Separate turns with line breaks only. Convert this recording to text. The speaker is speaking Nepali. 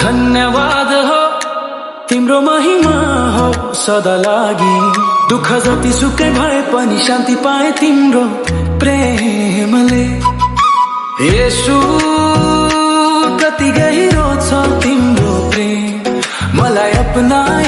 धन्यवाद हो तिम्रो महिमा हो सदा लागि दुःख जति सुकै भए पनि शान्ति पाए तिम्रो प्रेमले येशू कति गहिरो छ तिम्रो प्रेम मलाई अपनाए